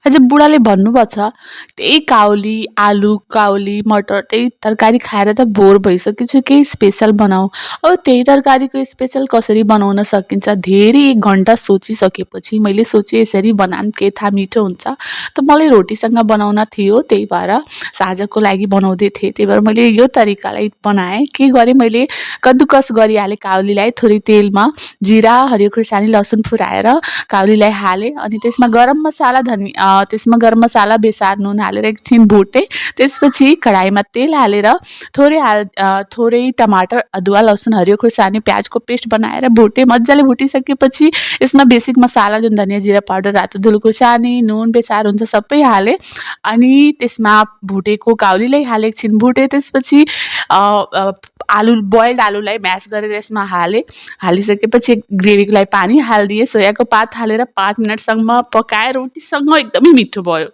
अझै बुढाले भन्नुभएको छ, त्यही काउली, आलु, काउली, मटर त्यही तरकारी खाएर त बोर भइसकेको छु, केही स्पेसल बनाऊ। अब त्यही तरकारीको स्पेसल कसरी बनाउन सकिन्छ? धेरै 1 घन्टा सोचिसकेपछि मैले सोचेँ यसरी बनाऊँ के थाहा मिठो हुन्छ। त मलाई रोटीसँग बनाउन थियो, त्यही भएर साँझको लागि बनाउँदै थिएँ। त्यही भएर मैले यो तरिकालाई बनाएँ। के गरेँ मैले कद्दुकस गरिहालेँ काउलीलाई थोरै तेलमा जिरा, हरियो खुर्सानी, लसुन फुराएर काउलीलाई हालेँ अनि त्यसमा गरम मसाला, बेसार, नुन हालेर एकछिन भुटेँ। त्यसपछि कढाईमा तेल हालेर थोरै टमाटर, अदुवा, लसुन, हरियो खुर्सानी, प्याजको पेस्ट बनाएर भुटेँ। मजाले भुटिसकेपछि यसमा बेसिक मसाला जुन धनिया, जिरा पाउडर, रातो धुलो खुर्सानी, नुन, बेसार हुन्छ सबै हालेँ। अनि त्यसमा भुटेको काउलीलाई हालेँ, एकछिन भुटेँ। त्यसपछि अ अ, बोइल्ड आलुलाई म्यास गरेर यसमा हालेँ। हालिसकेपछि ग्रेभीको लागि पानी हालिदिएँ। सोयाको पात हालेर 5 मिनटसम्म पकाएँ। रोटीसँग एकदमै मिठो भयो।